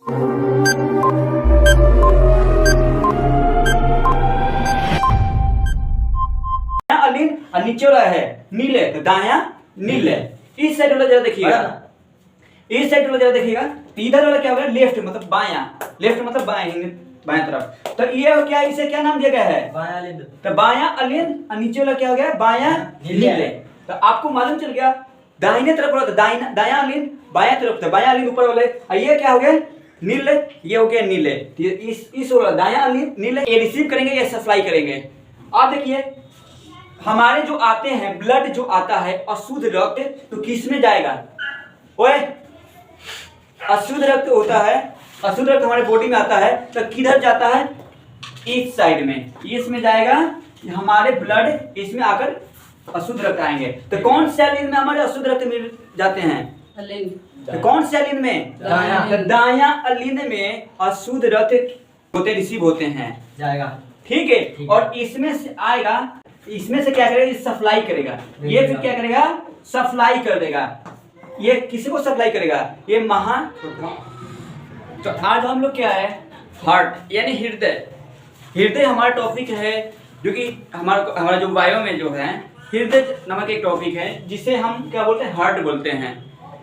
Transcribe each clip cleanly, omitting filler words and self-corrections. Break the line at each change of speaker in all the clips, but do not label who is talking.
अलीन और नीचे वाला है नीले, तो दाया नीले। इस साइड वाला जरा देखिएगा, इस साइड वाला जरा देखिएगा, इधर वाला क्या होगा, लेफ्ट मतलब बायां, लेफ्ट मतलब बाएं, बाएं तरफ। तो ये क्या, इसे क्या नाम दिया गया है,
बायां अलिंद।
तो बायां अलिंद और नीचे वाला क्या हो गया, बायां नीले। तो आपको मालूम चल गया दाहिने तरफ वाला दाया दायां अलिंद, बायां तरफ था बायां अलिंद ऊपर वाले, और ये क्या हो गया नीले, ये हो गया नीले। इस वाला दायां अलिंद नीले, ये रिसीव करेंगे, ये सप्लाई करेंगे। आप देखिए हमारे जो आते हैं ब्लड जो आता है अशुद्ध रक्त, तो किस में जाएगा, ओए अशुद्ध रक्त होता है, अशुद्ध रक्त हमारे बॉडी में आता है तो किधर जाता है, इस साइड में, इसमें जाएगा हमारे ब्लड, इसमें आकर अशुद्ध रक्त आएंगे। तो कौन से अलिंद में हमारे अशुद्ध रक्त मिल जाते हैं, तो कौन से अलिंद में, तो दायां अलिंद में अशुद्ध रक्त होते रिसीव होते हैं
जाएगा,
ठीक है। और इसमें से आएगा, इसमें से क्या करेगा, सप्लाई करेगा, ये फिर क्या करेगा, सप्लाई कर देगा। ये किसी को सप्लाई करेगा, ये महा। तो आज हम लोग क्या है, हार्ट यानी हृदय, हृदय हमारा टॉपिक है, जो कि हमारा जो बायो में जो है हृदय नामक एक टॉपिक है, जिसे हम क्या बोलते हैं, हार्ट बोलते हैं।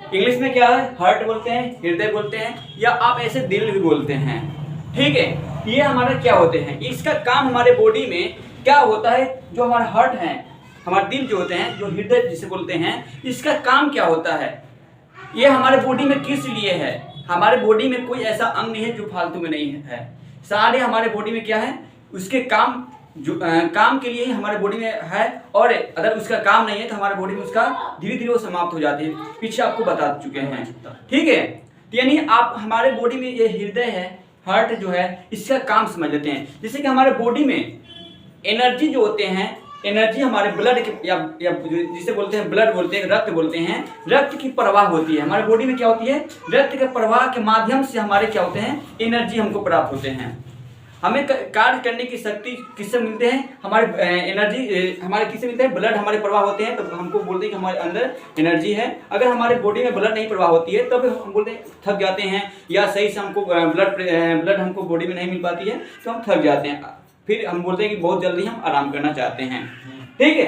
इंग्लिश में क्या है, हार्ट बोलते हैं, हृदय बोलते हैं, या आप ऐसे दिल भी बोलते हैं, ठीक है। ये हमारा क्या होते हैं, इसका काम हमारे बॉडी में क्या होता है, जो हमारा हार्ट है, हमारे दिल जो होते हैं, जो हृदय जिसे बोलते हैं, इसका काम क्या होता है, ये हमारे बॉडी में किस लिए है। हमारे बॉडी में कोई ऐसा अंग नहीं है जो फालतू में नहीं है, सारे हमारे बॉडी में क्या है, उसके काम जो काम के लिए ही हमारे बॉडी में है, और अगर उसका काम नहीं है तो हमारे बॉडी में उसका धीरे धीरे वो समाप्त हो जाती है, पीछे आपको बता चुके हैं, ठीक है। यानी आप हमारे बॉडी में ये हृदय है, हार्ट जो है, इसका काम समझ लेते हैं। जैसे कि हमारे बॉडी में एनर्जी जो होते हैं, एनर्जी हमारे ब्लड के या जिसे बोलते हैं ब्लड बोलते हैं, रक्त बोलते हैं, रक्त की प्रवाह होती है हमारे बॉडी में, क्या होती है, रक्त के प्रवाह के माध्यम से हमारे क्या होते हैं, एनर्जी हमको प्राप्त होते हैं। हमें कार्य करने की शक्ति किससे मिलते हैं, हमारे एनर्जी हमारे किससे मिलते हैं, ब्लड हमारे प्रवाह होते हैं, तब हमको बोलते हैं कि हमारे अंदर एनर्जी है। अगर हमारे बॉडी में ब्लड नहीं प्रवाह होती है तब हम बोलते हैं थक जाते हैं, या सही से हमको ब्लड हमको बॉडी में नहीं मिल पाती है तो हम थक जाते हैं, फिर हम बोलते हैं कि बहुत जल्दी हम आराम करना चाहते हैं, ठीक है।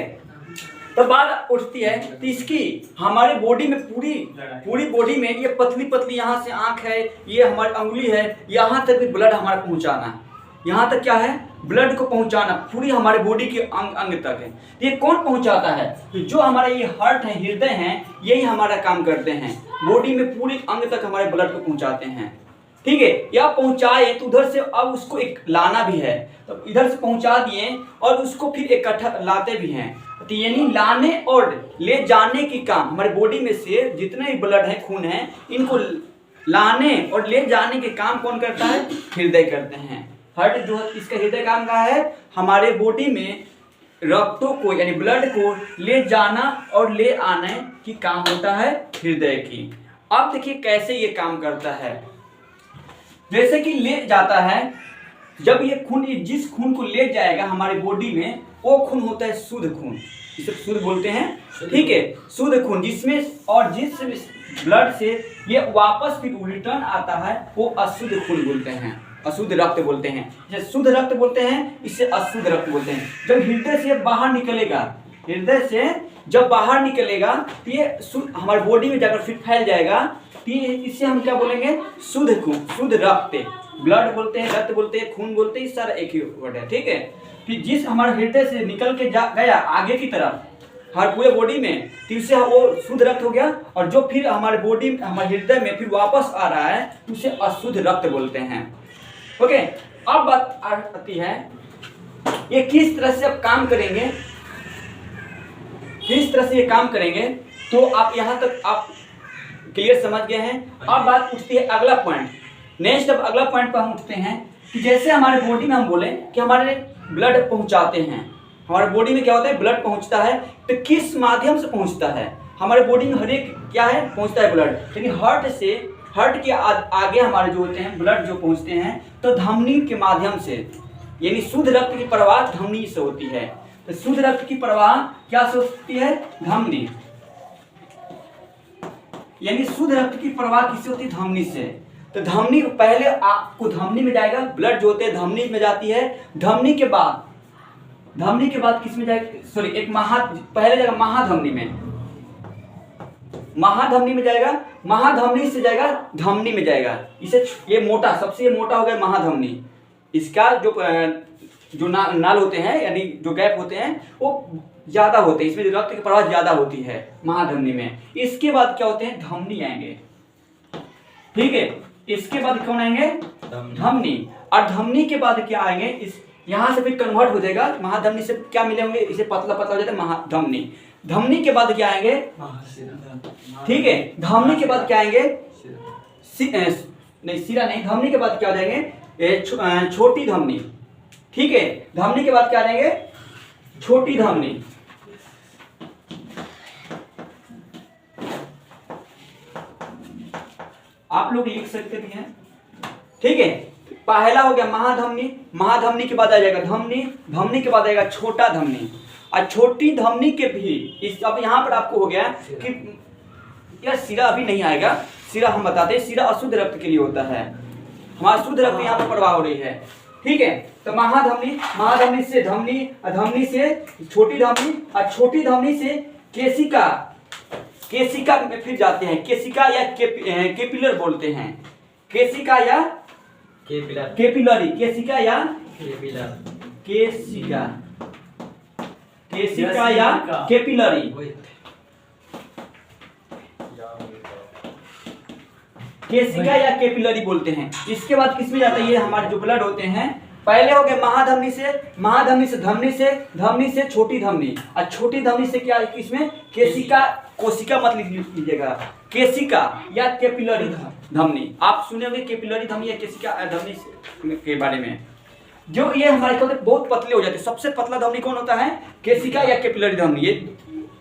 तो बात उठती है तो इसकी हमारे बॉडी में पूरी बॉडी में ये पतली पतली, यहाँ से आंख है, ये हमारी अंगुली है, यहाँ तक भी ब्लड हमारा पहुँचाना है, यहाँ तक क्या है, ब्लड को पहुँचाना पूरी हमारे बॉडी के अंग तक है। ये कौन पहुँचाता है, तो जो हमारा ये हार्ट है, हृदय है, यही हमारा काम करते हैं, बॉडी में पूरी अंग तक हमारे ब्लड को पहुँचाते हैं, ठीक है। या पहुंचाए तो उधर से अब उसको एक लाना भी है, तो इधर से पहुंचा दिए और उसको फिर इकट्ठा लाते भी हैं। तो यानी लाने और ले जाने की काम हमारे बॉडी में से जितने भी ब्लड है, खून है, इनको लाने और ले जाने के काम कौन करता है, हृदय करते हैं। हार्ट जो इसका हृदय काम का है, हमारे बॉडी में रक्तों को यानी ब्लड को ले जाना और ले आने की काम होता है हृदय की। अब देखिए कैसे ये काम करता है, जैसे कि ले जाता है, जब ये खून, जिस खून को ले जाएगा हमारे बॉडी में, वो खून होता है शुद्ध खून, इसे शुद्ध बोलते हैं, ठीक है, शुद्ध खून, जिसमें और जिस ब्लड से ये वापस फिर रिटर्न आता है वो अशुद्ध खून बोलते हैं, अशुद्ध रक्त बोलते हैं। जैसे शुद्ध रक्त बोलते हैं, इससे अशुद्ध रक्त बोलते हैं। जब हृदय से बाहर निकलेगा, हृदय से जब बाहर निकलेगा तो ये हमारे बॉडी में जाकर फिर फैल जाएगा, इससे हम क्या बोलेंगे, शुद्ध खून, शुद्ध रक्त, ब्लड बोलते हैं, रक्त बोलते हैं, खून बोलते हैं, सारा एक ही वर्ड है, ठीक है। फिर जिस हमारे हृदय से निकल के गया आगे की तरफ हर पूरे बॉडी में, तो इससे वो शुद्ध रक्त हो गया, और जो फिर हमारे बॉडी, हमारे हृदय में फिर वापस आ रहा है, उसे अशुद्ध रक्त बोलते हैं, ओके। अब बात आती है ये किस तरह से अब काम करेंगे, किस तरह से ये काम करेंगे, तो आप यहाँ तक आप क्लियर समझ गए हैं। अब बात उठती है अगला पॉइंट, नेक्स्ट अब अगला पॉइंट पर हम उठते हैं कि जैसे हमारे बॉडी में हम बोले कि हमारे ब्लड पहुंचाते हैं, हमारे बॉडी में क्या होता है, ब्लड पहुंचता है, तो किस माध्यम से पहुंचता है, हमारे बॉडी में हर एक क्या है, पहुंचता है ब्लड, लेकिन हार्ट से, हार्ट के आगे हमारे जो होते हैं ब्लड जो पहुंचते हैं तो धमनी के माध्यम से, यानी शुद्ध रक्त की प्रवाह धमनी से होती है। तो शुद्ध रक्त की प्रवाह क्या से होती है, धमनी, यानी शुद्ध रक्त की प्रवाह किससे होती है, धमनी से। तो धमनी पहले आपको धमनी में जाएगा, ब्लड जो होते हैं धमनी में जाती है। धमनी के बाद किस में जाएगा, सॉरी एक पहले जाएगा महाधमनी में, महाधमनी में जाएगा, महाधमनी से जाएगा धमनी में जाएगा। इसे ये मोटा, सबसे मोटा हो गया महाधमनी। इसका जो नाल होते हैं यानी जो गैप होते हैं वो ज्यादा होते हैं, इसमें रक्त की प्रवाह ज्यादा होती है महाधमनी में। इसके बाद क्या होते हैं, धमनी आएंगे, ठीक है। इसके बाद कौन आएंगे, धमनी। और धमनी के बाद क्या आएंगे, इस यहाँ से फिर कन्वर्ट हो जाएगा महाधमनी से, क्या मिले होंगे, इसे पतला पतला हो जाता है महाधमनी। धमनी के बाद क्या आएंगे, ठीक है। धमनी के बाद क्या आएंगे, नहीं सिरा नहीं, धमनी के बाद क्या हो जाएंगे, छोटी धमनी, ठीक है। धमनी के बाद क्या आ जाएंगे, छोटी धमनी। आप लोग लिख सकते भी हैं, ठीक है। पहला हो गया महाधमनी, महाधमनी के बाद आ जाएगा धमनी, धमनी के बाद आएगा छोटा धमनी। और छोटी धमनी के भी इस अब यहाँ पर आपको हो गया कि यार सिरा अभी नहीं आएगा, सिरा हम बताते हैं, सिरा अशुद्ध रक्त के लिए होता है, हमारा शुद्ध रक्त यहाँ पर प्रवाह हो रही है, ठीक है। तो महाधमनी, महाधमनी से धमनी, धमनी से छोटी धमनी, और छोटी धमनी से केशिका, केशिका में फिर जाते हैं, केशिका या केपिलर बोलते हैं, केशिका या केपिलरी, केशिका या केशिका, केशिका या केपिलरी, केशिका या केपिलरी बोलते हैं। इसके बाद किसमें जाता है, ये हमारे जो ब्लड होते हैं, पहले हो गए महाधमनी से, महाधमनी से धमनी से, धमनी से छोटी धमनी, और छोटी धमनी से क्या इसमें केशिका, कोशिका मत लिख लीजिएगा, केशिका या केपिलरी धमनी। आप सुने होंगे केपिलरी धमनी या केशिका धमनी के बारे में। जो ये हमारे क्या बहुत पतले हो जाते हैं, सबसे पतला धमनी कौन होता है, केशिका या केपिलरी धमनी।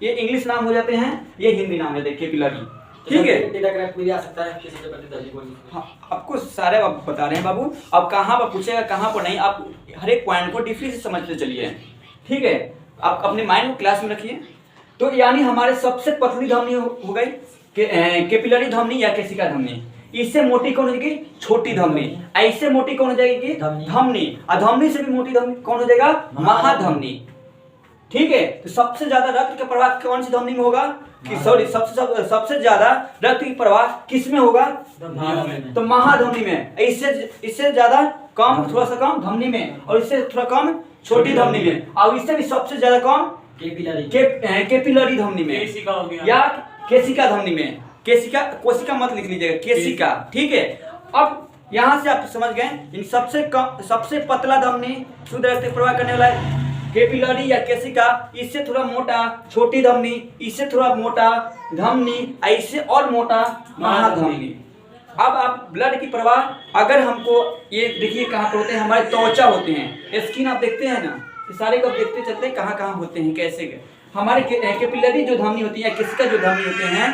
ये इंग्लिश नाम हो जाते हैं, ये हिंदी नाम है केपिलरी, ठीक है।
आ सकता है
हाँ, आपको सारे आप बता रहे हैं बाबू, अब कहाँ पर पूछेगा कहाँ पर नहीं, आप हर एक पॉइंट को डीपली से समझते चलिए, ठीक है। आप अपने माइंड को क्लास में रखिए। तो यानी हमारे सबसे पतली धमनी हो गई केपिलरी धमनी या केशिका धमनी। इससे मोटी कौन हो जाएगी, छोटी धमनी। ऐसे मोटी कौन हो जाएगी, धमनी। और धमनी से भी मोटी धमनी कौन हो जाएगा, महाधमनी, ठीक है। तो सबसे ज्यादा रक्त का प्रवाह कौन सी धमनी में होगा, कि सॉरी सबसे ज्यादा रक्त की प्रवाह किस में होगा, तो महाधमनी में। इससे ज्यादा कम, थोड़ा सा कम धमनी में, और इससे थोड़ा कम छोटी धमनी में, और इससे भी सबसे ज्यादा कम केपिलरी धमनी में या केशिका धमनी में। केशिका, कोशिका मत लिख लीजिएगा, केशिका, ठीक है। अब यहाँ से आप समझ गए, सबसे कम, सबसे पतला धमनी शुद्ध रक्त प्रवाह करने वाला है केपिलरी या केशिका, इससे थोड़ा मोटा छोटी धमनी, इससे थोड़ा मोटा धमनी, इससे और मोटा महाधमनी। अब आप ब्लड की प्रवाह अगर हमको ये देखिए कहाँ पर होते हैं, हमारे त्वचा होते हैं, स्किन आप देखते हैं ना, ये सारे को देखते चलते हैं कहाँ कहाँ होते हैं, कैसे हमारे केपिलरी जो धमनी होती है या केशिका जो धमनी होते हैं,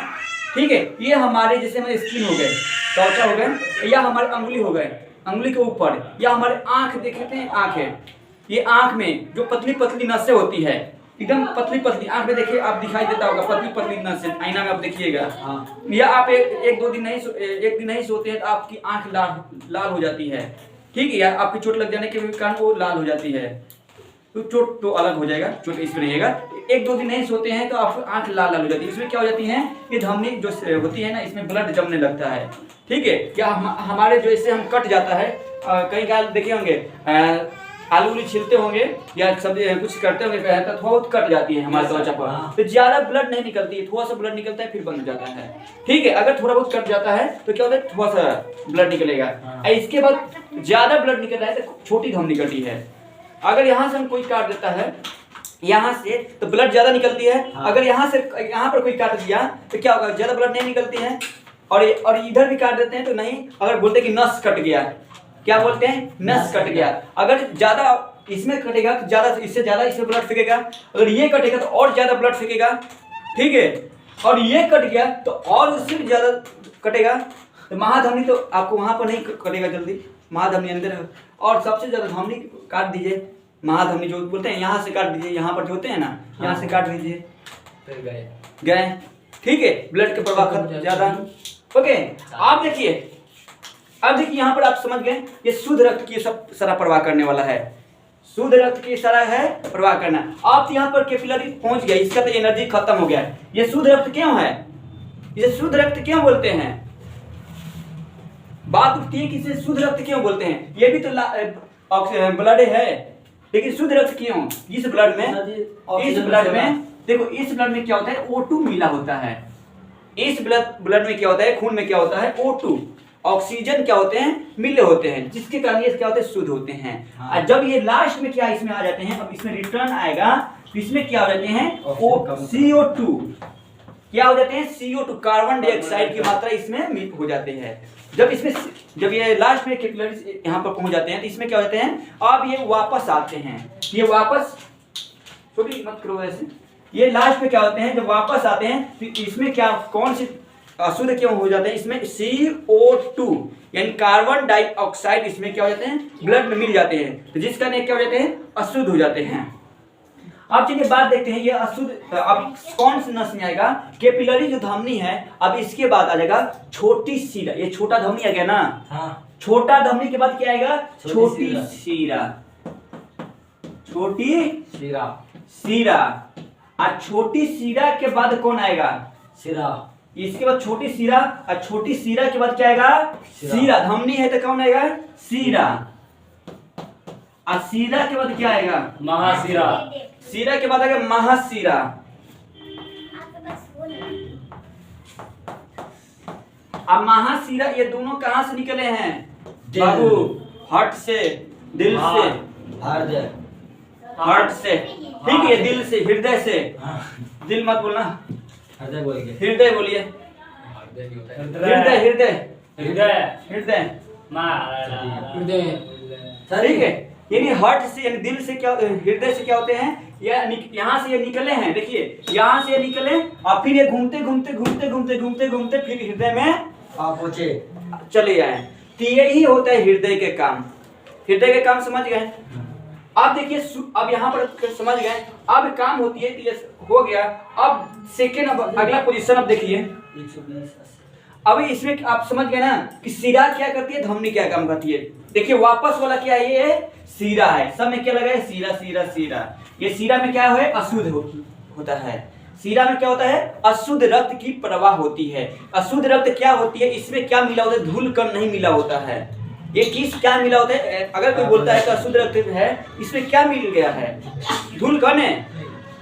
ठीक है। ये हमारे जैसे हमारे स्किन हो गए, त्वचा हो गए, या हमारे अंगुली हो गए, अंगुली के ऊपर, या हमारे आँख देखते हैं, आँख है, ये आँख में जो पतली पतली नसें होती है, एकदम पतली पतली आँख में देखिए आप दिखाई देता होगा, पतली पतली नसें, आईना में आप देखिएगा। या आप एक दिन नहीं सोते हैं तो आपकी आँख लाल हो जाती है, ठीक है। या आपकी चोट लग जाने के कारण वो लाल हो जाती है, तो चोट तो अलग हो जाएगा, चोट इसमें रहेगा। एक दो दिन नहीं सोते हैं तो आपकी आँख लाल लाल हो जाती है, इसमें क्या हो जाती है, ये धमनी जो होती है ना, इसमें ब्लड जमने लगता है, ठीक है। क्या हमारे जो इससे हम कट जाता है, कई गाल देखे होंगे, आलू उलू छिलते होंगे या सब्जी कुछ करते होंगे तो थोड़ा बहुत कट जाती है हमारे त्वचा पर, तो ज्यादा ब्लड नहीं निकलती है, थोड़ा सा ब्लड निकलता है फिर बंद हो जाता है, ठीक है। अगर थोड़ा बहुत कट जाता है तो क्या होता है, थोड़ा सा ब्लड निकलेगा। इसके बाद ज्यादा ब्लड निकल रहा है तो छोटी धमनी कटी है। अगर यहाँ से हम कोई काट देता है यहाँ से तो ब्लड ज्यादा निकलती है, अगर यहाँ से यहाँ पर कोई काट दिया तो क्या होगा, ज्यादा ब्लड नहीं निकलती है। और इधर भी काट देते हैं तो नहीं, अगर बोलते हैं कि नस कट गया, क्या बोलते हैं, नस कट गया। अगर ज्यादा इसमें कटेगा तो ज्यादा, इससे ज्यादा इसमें ब्लड फेंकेगा, अगर ये कटेगा तो और ज्यादा ब्लड फेंकेगा, ठीक है। और ये कट गया तो और उससे भी ज्यादा कटेगा। तो महाधमनी तो आपको वहां पर नहीं कटेगा जल्दी, महाधमनी अंदर है। और सबसे ज्यादा धमनी काट दीजिए, महाधमनी जो बोलते हैं यहाँ से काट दीजिए, यहाँ पर जो होते हैं ना, यहाँ से काट दीजिए, गए, ठीक है। ब्लड के प्रवाह ज्यादा, ओके। आप देखिए अब देखिए यहाँ पर आप समझ गए, ये शुद्ध रक्त की सब सारा प्रवाह करने वाला है, शुद्ध रक्त की सारा है प्रवाह करना। आप यहाँ पर कैपिलरी पहुंच गया, इसका तो एनर्जी खत्म हो गया। ये शुद्ध रक्त क्यों है, इसे शुद्ध रक्त क्यों बोलते हैं? बात उठती है कि इसे शुद्ध रक्त क्यों बोलते हैं? ये भी तो ब्लड है, लेकिन शुद्ध रक्त क्यों? इस ब्लड में देखो, इस ब्लड में क्या होता है, O2 मिला होता है। इस ब्लड में क्या होता है, खून में क्या होता है, O2 ऑक्सीजन क्या होते हैं, मिले होते हैं, जिसके कारण ये क्या होते हैं, शुद्ध होते हैं। और जब ये लास्ट में क्या इसमें आ जाते हैं, अब इसमें रिटर्न आएगा, तो इसमें क्या हो जाते हैं, CO2 क्या हो जाते हैं, CO2 कार्बन डाइऑक्साइड की मात्रा इसमें हो जाते हैं। जब ये लास्ट में कैपिलरीज यहाँ पर पहुंच जाते हैं, तो इसमें क्या हो जाते हैं, अब ये वापस आते हैं, ये वापस छोटी मत करो ऐसे, ये लास्ट में क्या होते हैं, जब वापस आते हैं तो इसमें क्या, कौन सी अशुद्ध क्यों हो जाते हैं, इसमें CO2 यानी कार्बन डाइऑक्साइड इसमें क्या हो जाते हैं, ब्लड में मिल जाते हैं, तो जिस कारण क्या हो जाते हैं, अशुद्ध हो जाते हैं। अब चलिए बात देखते हैं, ये अशुद्ध अब कौन सी नस में आएगा, कैपिलरी जो धमनी है। अब इसके बाद आ जाएगा छोटी सीरा, ये छोटा धमनी आ गया ना, हाँ। छोटा धमनी के बाद क्या आएगा, छोटी सीरा, छोटी सीरा। और छोटी सीरा के बाद कौन आएगा, सिरा। इसके बाद छोटी सीरा, और छोटी सीरा के बाद क्या आएगा, सीरा। धमनी है तो कौन आएगा, सीरा। और सीरा के बाद क्या आएगा, महासीरा। सीरा के बाद आएगा महासीरा। अब महासीरा ये दोनों कहां से निकले हैं बाबू, हार्ट से, दिल से, हार्ट से, ठीक है, दिल से, हृदय से, दिल मत बोलना, हृदय बोलिए, हृदय बोलिए, हृदय हृदय हृदय हृदय, ठीक है। यानी हार्ट से, यानी दिल से क्या, हृदय से क्या होते हैं, यहाँ से ये निकले हैं, देखिए यहाँ से ये निकले, और फिर ये घूमते घूमते घूमते घूमते घूमते घूमते फिर हृदय में पहुंचे, चले जाए। तो यही होता है हृदय के काम। हृदय के काम समझ गए? अब देखिए, अब यहाँ पर समझ गए, अब काम होती है, ये हो गया। अब सेकेंड, अब अगला पोजीशन अब देखिए, अब इसमें आप समझ गए ना कि सीरा क्या करती है, धमनी क्या काम करती है। देखिए वापस वाला क्या है, ये सीरा है, सब में क्या लगा है, सीरा सीरा सीरा। ये सीरा में क्या है, अशुद्ध होता है। सीरा में क्या होता है, अशुद्ध रक्त की प्रवाह होती है। अशुद्ध रक्त क्या होती है, इसमें क्या मिला होता है, धूल कण नहीं मिला होता है। ये किस क्या मिला होता है, अगर कोई बोलता है कि अशुद्ध रक्त है, इसमें क्या मिल गया है, धूल कण है।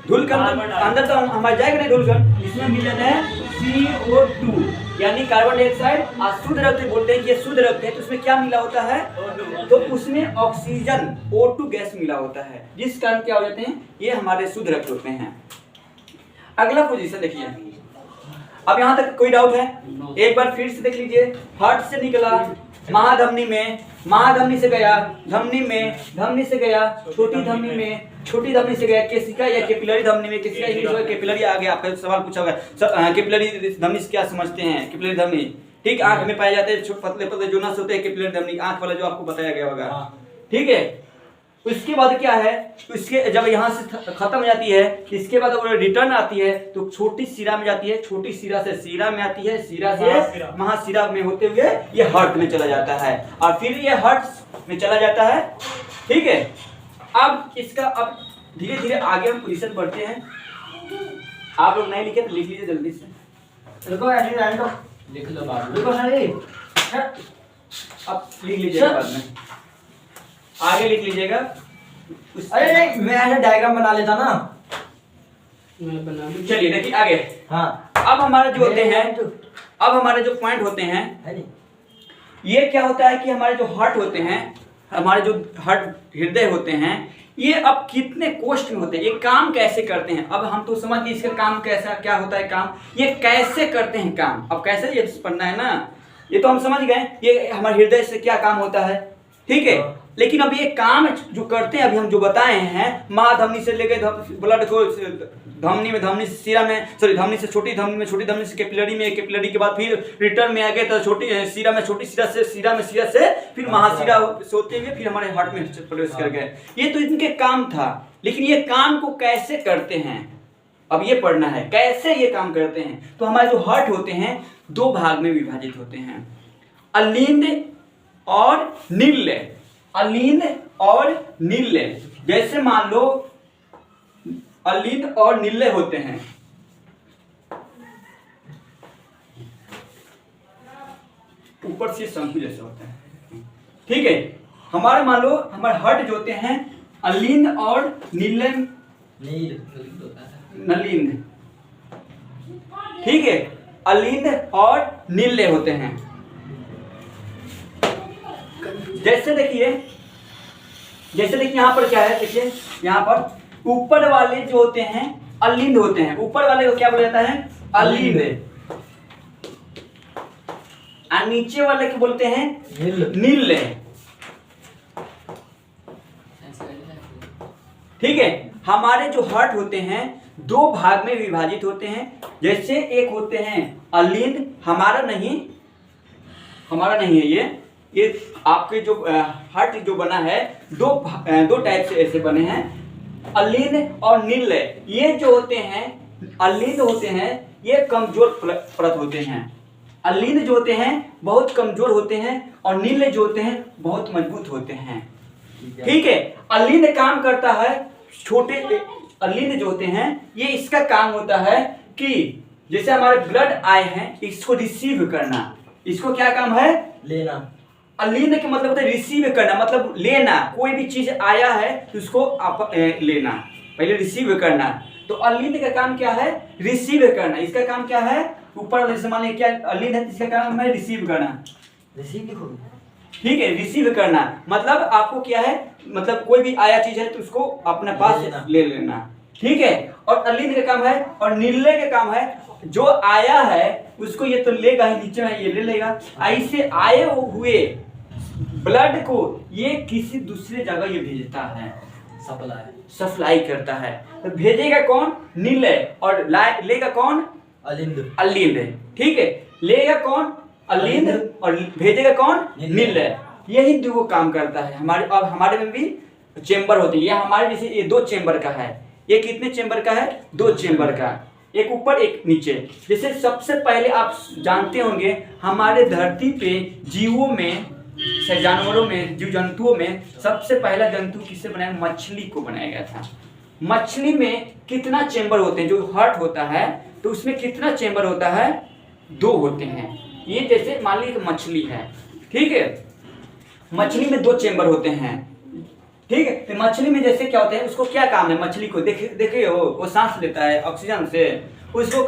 धूल कण अंदर तो हमारे जाएगा नहीं, धूल कण इसमें मिल जाता है CO2 यानी कार्बन डाइऑक्साइड। शुद्ध रक्त बोलते हैं कि ये शुद्ध रक्त है, तो उसमें क्या मिला होता है, तो उसमें ऑक्सीजन O2 गैस मिला होता है, जिस कारण क्या हो जाते हैं, ये हमारे शुद्ध रक्त होते हैं। अगला पोजीशन देखिए, अब यहाँ तक कोई डाउट है? एक बार फिर से देख लीजिए, हार्ट से निकला, महाधमनी में, महाधमनी से गया धमनी में, धमनी से गया छोटी धमनी में, छोटी धमनी से गया केशिका या कैपिलरी धमनी में। केशिका इंग्लिश में कैपिलरी आ गया, आपका सवाल पूछा होगा कैपिलरी धमनी से क्या समझते हैं। कैपिलरी धमनी ठीक आंख में पाए जाते हैं, पतले पतले जो नस होते हैं कैपिलरी धमनी, आंख वाला जो आपको बताया गया होगा, ठीक है। उसके बाद क्या है, इसके जब यहाँ से खत्म हो जाती है, इसके बाद वो रिटर्न आती है तो छोटी सिरा में जाती है, छोटी सिरा से सीरा में आती है, सीरा से महासिरा में होते हुए ये हार्ट में चला जाता है, और फिर ये हार्ट में चला जाता है, ठीक है। अब इसका अब धीरे धीरे आगे हम पोजीशन बढ़ते हैं। आप लोग नहीं लिखे तो लिख लीजिए जल्दी से, रुको लिख लो बाद में, अब लिख लीजिएगा बाद में, आगे लिख लीजिएगा।
अरे नहीं, मैं ऐसे डायग्राम बना लेता ना,
मैं बना लूं। चलिए देखिए आगे।
हाँ,
अब हमारे जो होते हैं, अब हमारे जो पॉइंट होते हैं, ये क्या होता है कि हमारे जो हार्ट होते हैं, हमारे जो हार्ट हृदय होते हैं, ये अब कितने कोष्ठ में होते हैं, ये काम कैसे करते हैं। अब हम तो समझ गए इसका काम कैसा क्या होता है, काम ये कैसे करते हैं काम। अब कैसे ये पढ़ना है ना, ये तो हम समझ गए, ये हमारे हृदय से क्या काम होता है, ठीक है। लेकिन अब ये काम जो करते हैं अभी हम जो बताए हैं, महाधमनी से लेकर ब्लड को धमनी में, धमनी से सीरा में, सॉरी धमनी से छोटी धमनी में, छोटी धमनी से कैपिलरी में, कैपिलरी के बाद फिर रिटर्न में आ गए तो छोटी सीरा में, छोटी सीरा से सीरा में, सीरा से फिर महासीरा सोते हुए फिर हमारे हार्ट में प्रवेश कर गए। ये तो इनके काम था, लेकिन ये काम को कैसे करते हैं अब ये पढ़ना है, कैसे ये काम करते हैं। तो हमारे जो हार्ट होते हैं दो भाग में विभाजित होते हैं, अलिंद और नील, अलिंद और नील। जैसे मान लो अलिंद और नील होते हैं, ऊपर से शंकु जैसे होते हैं, ठीक है। हमारे मान लो हमारे हट जो होते हैं अलिंद और नील, नलिंद, ठीक है, अलिंद और नील होते हैं। जैसे देखिए यहाँ पर क्या है, देखिए यहाँ पर ऊपर वाले जो होते हैं अलिंद होते हैं, ऊपर वाले को क्या बोला जाता है, अलिंद, और नीचे वाले को बोलते हैं नील, ठीक है। हमारे जो हट होते हैं दो भाग में विभाजित होते हैं। जैसे एक होते हैं अलिंद, हमारा नहीं है ये आपके जो हट जो बना है दो टाइप से ऐसे बने हैं, अलिंद और नील। ये जो होते हैं अलिंद होते हैं ये कमजोर परत होते हैं, अलिंद जो होते हैं बहुत कमजोर होते हैं और नील जो होते हैं बहुत मजबूत होते हैं, ठीक है। अलिंद काम करता है, छोटे अलिंद जो होते हैं ये इसका काम होता है कि जैसे हमारे ब्लड आए हैं इसको रिसीव करना, इसको क्या काम है,
लेना।
अलिंद के मतलब होता है रिसीव करना, मतलब लेना, कोई भी चीज आया है तो उसको आप लेना, पहले रिसीव करना। तो अलिंद का काम क्या है, रिसीव करना। इसका काम क्या है, ऊपर वाले से मान लीजिए क्या अलिंद है, इसका काम है रिसीव करना, ठीक है, रिसीव करना। मतलब आपको क्या है, मतलब कोई भी आया चीज है तो उसको अपने पास ले लेना, ठीक है। और अलिंद का काम है, और नीले का काम है जो आया है उसको ये तो लेगा ही, नीचे में ये ले लेगा। ऐसे आए हुए ब्लड को ये किसी दूसरे जगह ये भेजता है, सप्लाई करता है। तो भेजेगा कौन, नीले, और लेगा कौन, अलिंद, ठीक है। लेगा कौन, अलिंद, और भेजेगा कौन, नील। यही दो काम करता है हमारे। अब हमारे में भी चेंबर होते हैं, ये हमारे जैसे ये 2 चेंबर का है, ये कितने चेंबर का है, 2 चेंबर का, एक ऊपर एक नीचे। जैसे सबसे पहले आप जानते होंगे हमारे धरती पे जीवों में, जानवरों में, जीव जंतुओं में सबसे पहला जंतु किससे बनाया, मछली को बनाया गया था। मछली में कितना चेंबर होते हैं, जो हार्ट होता है तो उसमें कितना चेंबर होता है, 2 होते हैं। ये जैसे मान लीजिए मछली है, ठीक है, मछली में 2 चेंबर होते हैं, ठीक है। तो मछली में जैसे क्या होता है, उसको क्या काम है, मछली को देखे हो वो सांस लेता है ऑक्सीजन से, उसको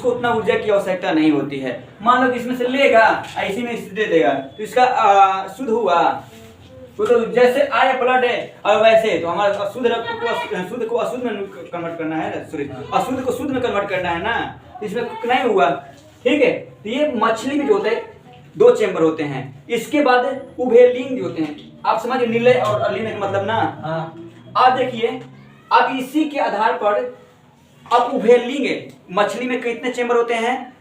उतना ऊर्जा की आवश्यकता नहीं होती है। मान लो कि इसमें से लेगा ऐसे में इसे दे देगा तो इसका शुद्ध हुआ, तो जैसे आया ब्लड है, और वैसे तो हमारा अशुद्ध रक्त शुद्ध को अशुद्ध में कन्वर्ट करना है, सॉरी अशुद्ध को शुद्ध में कन्वर्ट करना है ना, इसमें नहीं हुआ, ठीक है। तो ये मछली में जो होता है 2 चेंबर होते हैं। इसके बाद उभयलिंग जो होते हैं, आप समझ नीले और अलिंद का मतलब ना। आप देखिए, अब इसी के आधार पर अब उभयलिंग मछली में कितने चेंबर होते हैं,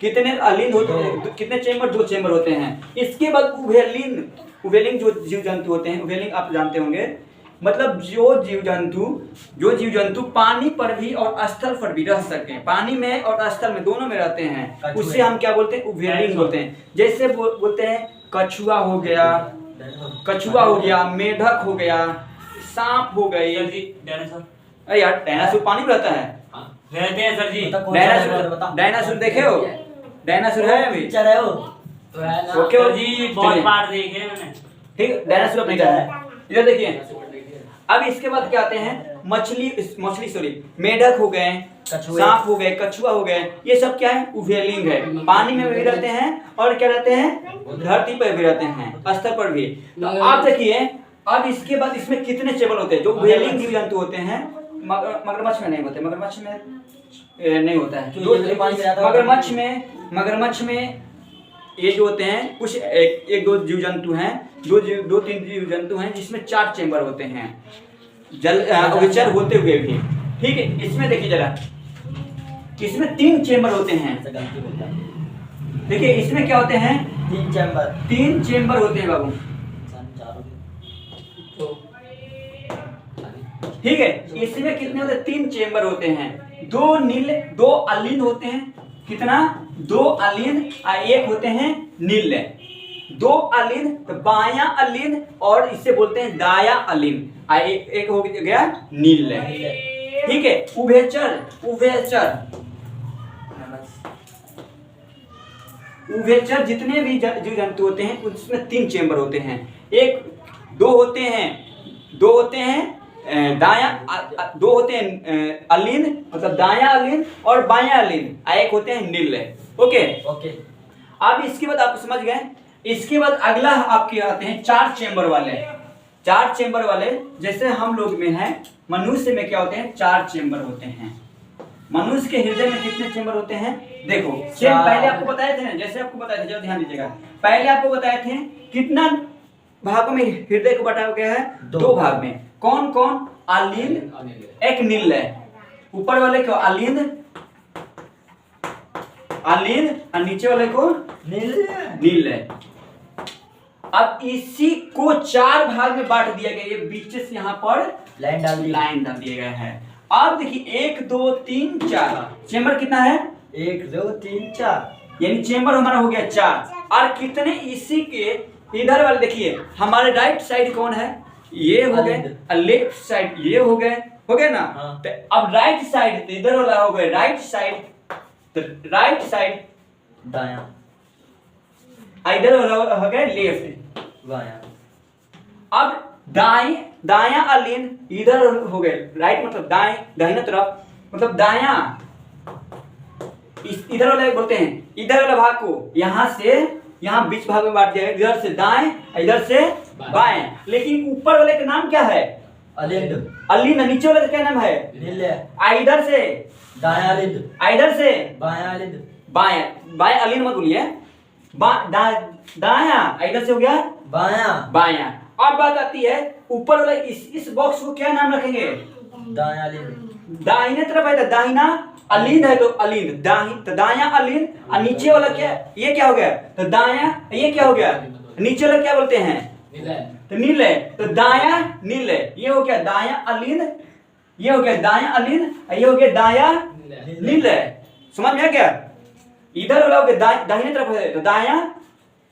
कितने अलिंद होते हैं, कितने चेंबर, 2 चेंबर होते हैं। इसके बाद उभयलिंग जो जीव जंतु होते हैं, उभयलिंग आप जानते होंगे, मतलब जो जीव जंतु पानी पर भी और स्थल पर भी रह सकते हैं, पानी में और स्थल में दोनों में रहते हैं, उससे हम क्या बोलते हैं, उभयलिंग होते हैं। जैसे बोलते हैं कछुआ हो गया, मेढक हो गया, सांप हो गई। अरे यार डायनासोर पानी में रहता है,
रहते हैं सर जी।
डायनासोर देखे हो, डायनासोर है अभी,
ओके जी, बहुत बार देखे मैंने,
ठीक। डायनासोर अपने क्या है, इधर देखिए। अब इसके बाद क्या आते हैं, मछली सॉरी मेढक हो गए, सांप हो गए, कछुआ हो गए, ये सब क्या है, उभयलिंग है। पानी में भी रहते हैं और क्या रहते हैं, धरती पर भी रहते हैं, स्तर पर भी। तो आप देखिए, अब इसके बाद इसमें कितने चेंबर होते हैं, जो उभयलिंग जीव जंतु होते हैं। मगरमच्छ में नहीं होते, मगरमच्छ में नहीं होता है। मगरमच्छ में ये जो होते हैं कुछ एक दो जीव जंतु हैं, 2-3 जीव जंतु हैं जिसमें 4 चेंबर होते हैं, जल होते हुए भी, ठीक है। इसमें देखिए जरा, इसमें 3 चेंबर होते हैं, देखिए इसमें क्या होते हैं, 3 चेंबर होते हैं बाबू, ठीक है। इसमें कितने होते हैं, 3 चेंबर होते हैं, 2 अलिंद होते हैं, कितना, 2 अलिंद और 1 होते हैं नील, दो अलिंद, तो बायां अलिंद और इसे बोलते हैं दाया अलिंद। एक हो गया नील। ठीक है, उभयचर उभयचर जितने भी जीव जंतु होते हैं उसमें 3 चेंबर होते हैं। दो होते हैं दाया, 2 होते हैं अलिंद मतलब दाया अलिंद और बायां अलिंद, एक होते हैं नील। ओके। अब इसके बाद आप समझ गए। इसके बाद अगला आपके आते हैं 4 चेंबर वाले। 4 चेंबर वाले जैसे हम लोग में है, मनुष्य में क्या होते हैं 4 चेंबर होते हैं। मनुष्य के हृदय में कितने चेंबर होते हैं देखो, पहले आपको बताए थे ना, जैसे आपको बताए थे, जरा ध्यान दीजिएगा। पहले आपको बताए थे कितना भागों में हृदय को बांटा गया है, 2 भाग में। कौन कौन? अलिंद, एक नील है। ऊपर वाले को अलिंद और नीचे वाले को नील है। अब इसी को 4 भाग में बांट दिया गया। ये बीच से यहाँ पर लाइन डाल दिया गया है। अब देखिए 1 2 3 4 चेंबर कितना है?
1 2 3 4,
यानी चेंबर हमारा हो गया 4। और कितने इसी के इधर वाले देखिए, हमारे राइट साइड कौन है? ये हो गए, लेफ्ट साइड ये हो गए ना।
हाँ।
तो अब राइट साइड इधर वाला हो गए राइट साइड, तो राइट साइड
दायां,
इधर वाला हो गए लेफ्ट,
बायां।
अब दायां अलिंद इधर हो गए राइट, मतलब दाहिना तरफ, मतलब दायां इधर वाले बोलते हैं। इधर वाला भाग को यहाँ से यहाँ बीच भाग में बांट दिया गया, इधर से दाएं इधर से बाएं। लेकिन ऊपर वाले का नाम क्या है? अलिंद। नीचे वाले का क्या नाम है?
नील।
इधर से
दायां अलिंद,
इधर से
बायां अलिंद,
बाएं अलिंद मत बोलिए, दायां इधर से हो गया बायां। अब बात आती है ऊपर वाले इस बॉक्स को क्या नाम रखेंगे?
दायां अलिंद।
दाहिने तरफ है तो दाहिना अलिंद है, तो अलिंद तो दायां अलिंद। और नीचे वाला क्या, ये क्या हो गया? तो दायां, ये क्या हो गया? नीचे वाला क्या बोलते हैं? तो नील है, तो दायां नील है। ये हो गया दायां अलिंद, ये हो गया दायां अलिंद, ये हो गया दायां नील है। समझ में आ गया? इधर वाला हो गया दाहिने तरफ है तो दायां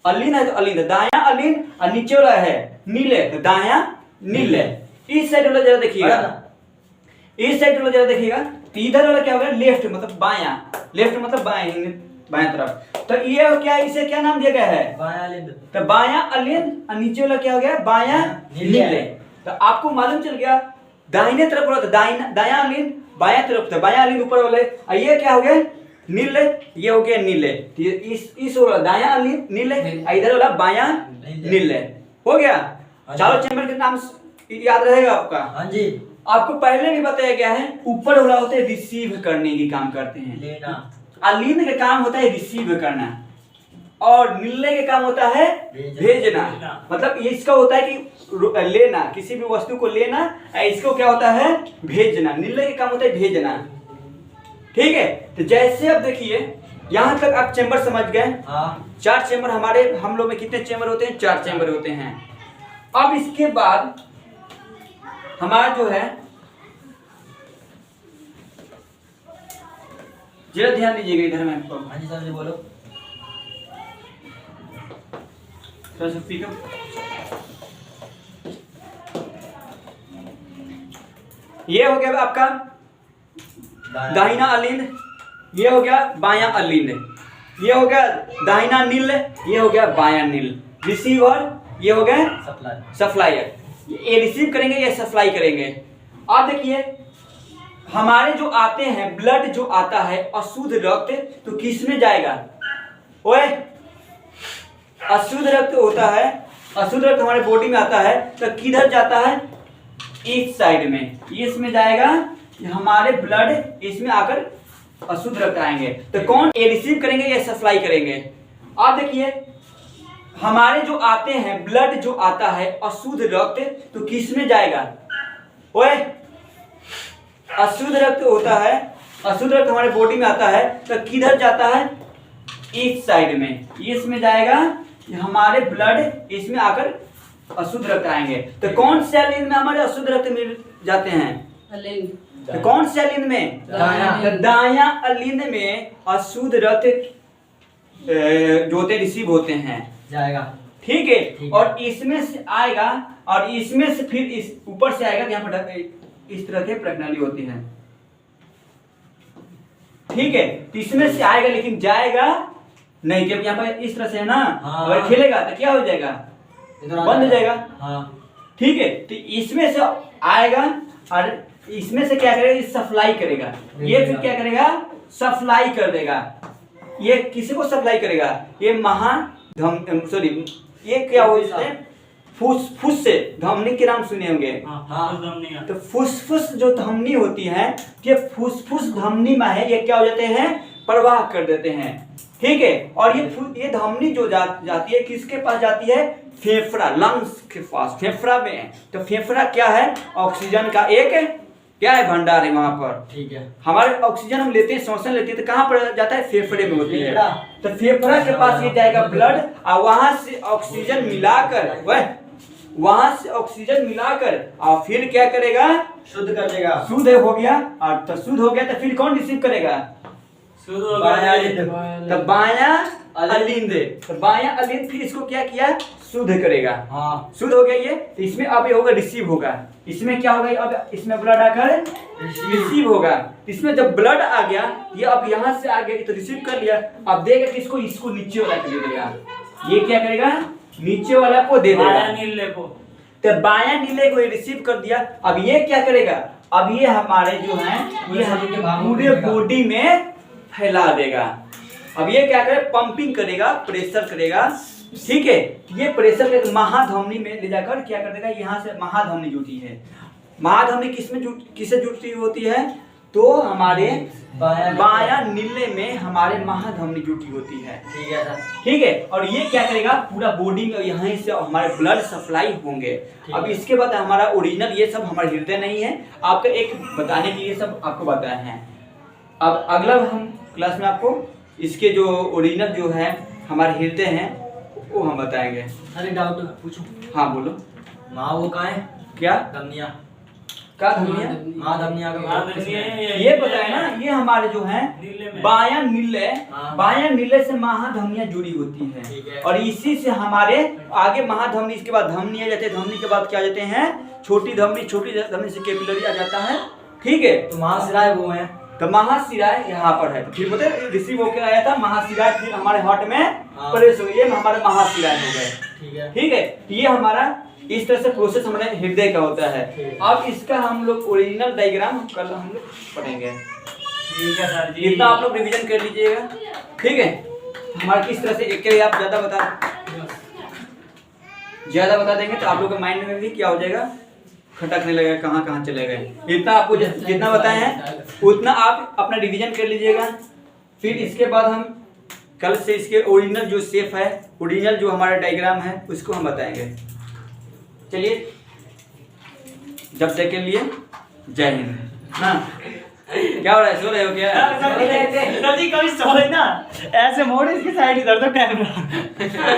अलिंद है, तो अलिंद दायां अलिंद, और नीचे वाला है नील है तो दायां नील है। इस साइड वाला जरा देखिएगा, इस साइड वाला जरा देखिएगा, तो इधर वाला क्या होगा? लेफ्ट मतलब बायां, लेफ्ट मतलब बायां तरफ। तो ये क्या, इसे क्या नाम दिया गया है?
बायां अलिंद।
तो बायां अलिंद, और नीचे वाला क्या हो गया? बायां नील। तो आपको मालूम चल गया दाहिने तरफ वाला तो दायां अलिंद, बायां तरफ तो बायां अलिंद ऊपर वाले, और ये क्या हो गया? नील, ये हो गया नील। तो इस वाला दायां अलिंद नील है, इधर वाला बायां नील है। हो गया? चारों चैम्बर के नाम याद रहेगा आपका?
हाँ जी।
आपको पहले भी बताया गया है, ऊपर वाला होता है रिसीव करने की काम करते हैं,
लेना।
अलिंद का काम होता है रिसीव करना, और नीले का काम होता है भेजना। मतलब इसका होता है कि लेना, किसी भी वस्तु को लेना, इसको क्या होता है? भेजना। नीले का काम होता है भेजना। ठीक है, तो जैसे अब देखिए यहाँ तक आप चेंबर समझ गए। 4 चेंबर हम लोग में कितने चेंबर होते हैं? 4 चेंबर होते हैं। अब इसके बाद हमारा जो है, जरा ध्यान दीजिएगा इधर में।
हाँ जी सर जी, बोलो।
थोड़ा सा पिकअप। ये हो गया आपका दाहिना अलिंद, ये हो गया बायां अलिंद, ये हो गया दाहिना नील, ये हो गया बायां नील। रिसीवर, ये हो गया सप्लायर। ये रिसीव करेंगे, ये सप्लाई करेंगे। अब देखिए हमारे जो आते हैं ब्लड जो आता है अशुद्ध रक्त, तो किस में जाएगा? ओए, अशुद्ध रक्त होता है, अशुद्ध रक्त हमारे बॉडी में आता है तो किधर जाता है? इस साइड में, इसमें जाएगा। हमारे ब्लड इसमें आकर अशुद्ध रक्त आएंगे, तो कौन ये रिसीव करेंगे, ये सप्लाई करेंगे। अब देखिए हमारे जो आते हैं ब्लड जो आता है अशुद्ध रक्त, तो किस में जाएगा? ओए, अशुद्ध रक्त होता है, अशुद्ध रक्त हमारे बॉडी में आता है तो किधर जाता है? इस साइड में, इसमें जाएगा। हमारे ब्लड इसमें आकर अशुद्ध रक्त आएंगे, तो कौन से अलिंद में हमारे अशुद्ध रक्त मिल जाते हैं? तो कौन से अलिंद में? दायां अलिंद में अशुद्ध रक्त जो होते रिसीव होते हैं।
जाएगा।
ठीक है।
ठीक है।
और इसमें से आएगा और इसमें से फिर इस ऊपर से आएगा, यहाँ पर इस तरह के प्रणाली होती है, ठीक है। तो इसमें से आएगा लेकिन जाएगा नहीं, जब यहाँ पर इस तरह से है ना,
हाँ।
अगर खेलेगा तो क्या हो जाएगा, बंद हो जाएगा,
हाँ
ठीक है। तो इसमें से आएगा और इसमें से क्या करेगा, सप्लाई करेगा, ये फिर क्या करेगा, सप्लाई कर देगा। ये किसी को सप्लाई करेगा, ये सॉरी ये क्या होता है, फुसफुस से धमनी के नाम सुने होंगे।
हाँ।
तो फुसफुस जो धमनी होती है, ये फुसफुस धमनी में है, ये क्या हो जाते हैं, प्रवाह कर देते हैं, ठीक है। और ये धमनी जो जाती है किसके पास जाती है, फेफड़ा, लंग्स के पास, फेफड़ा में है। तो फेफड़ा क्या है, ऑक्सीजन का एक क्या है, भंडार है वहां पर,
ठीक है।
हमारे ऑक्सीजन हम लेते हैं, श्वसन लेते हैं, तो कहाँ पर जाता है, फेफड़े में होती है। तो फेफड़ा के पास ये जाएगा ब्लड, और वहां से ऑक्सीजन मिलाकर वहां से ऑक्सीजन मिलाकर और फिर क्या करेगा,
शुद्ध कर देगा।
शुद्ध हो गया, और तो शुद्ध हो गया तो फिर कौन रिसीव करेगा,
बायां अलिंद।
तो बायां अलिंद। तो बायां अलिंद फिर इसको क्या किया, शुद्ध करेगा,
हाँ।
शुद्ध हो गया ये। तो इसमें अब ये होगा रिसीव होगा, इसमें क्या होगा, अब इसमें ब्लड आकर रिसीव होगा। इसमें जब ब्लड आ गया, ये अब यहाँ से आ गया तो रिसीव कर लिया, अब देगा किसको, इसको नीचे वाला को दे देगा, ये क्या करेगा, नीचे वाला को दे देगा। तो बायां नीले को रिसीव कर दिया, अब ये क्या करेगा, अब ये हमारे जो है ये पूरे बॉडी में फैला देगा। अब ये क्या करे, पंपिंग करेगा, प्रेशर करेगा, ठीक है। ये प्रेशर एक महाधमनी में ले जाकर क्या कर देगा, यहाँ से महाधमनी जुटी है। महाधमनी किससे जुटी होती है, तो हमारे बायां नीले में हमारे महाधमनी जुटी होती है,
ठीक है सर।
ठीक है। और ये क्या करेगा, पूरा बॉडी में यहाँ से हमारे ब्लड सप्लाई होंगे। अब इसके बाद हमारा ओरिजिनल, ये सब हमारे हृदय नहीं है, आपका एक बताने के लिए सब आपको बताया है। अब अगला हम क्लास में आपको इसके जो ओरिजिनल जो है हमारे हृदय हैं वो हम बताएंगे।
अरे डाउट पूछूं?
हाँ बोलो।
माँ वो कहाँ है,
क्या
धमनिया,
क्या धमनिया,
महाधमनिया का
ये बताए ना, ये हमारे जो है बायां नीले,
हाँ।
बायां नीले से महाधमनियां जुड़ी होती
ठीक
है,
है।
और इसी से हमारे आगे महाधमनी, इसके बाद धमनी आ जाते हैं, धमनी के बाद क्या आ जाते हैं, छोटी धमनी, छोटी धमनी से कैपिलरी आ जाता है, ठीक है।
तो महाशिराएं वो है,
तो महाशिराएं यहाँ पर है, तो फिर बोलते रिसीव होकर आया था महाशिराएं, फिर हमारे हार्ट में
हाँ।
प्रेस हो गई, ये हमारे महाशिराएं हो गए,
ठीक है।
ठीक है। तो ये हमारा इस तरह से प्रोसेस हमारे हृदय का होता है।
ठीक।
अब इसका हम लोग ओरिजिनल डायग्राम कल हम लोग पढ़ेंगे,
ठीक है सर जी।
इतना आप लोग रिवीजन कर लीजिएगा, ठीक है। हमारा किस तरह से एक आप ज्यादा बता देंगे तो आप लोग के माइंड में भी क्या हो जाएगा, खटकने लगेगा, कहाँ कहाँ चले गए। इतना आपको जितना बताए हैं उतना आप अपना रिवीजन कर लीजिएगा। फिर इसके बाद हम कल से इसके ओरिजिनल जो शेप है, ओरिजिनल जो हमारा डायग्राम है उसको हम बताएंगे। चलिए, जब तक के लिए जय हिंद। हाँ, क्या हो रहा है, सो रहे हो क्या?
सर जी कभी सोए ना, ऐसे मोड़ इसकी साइड इधर तो कैमरा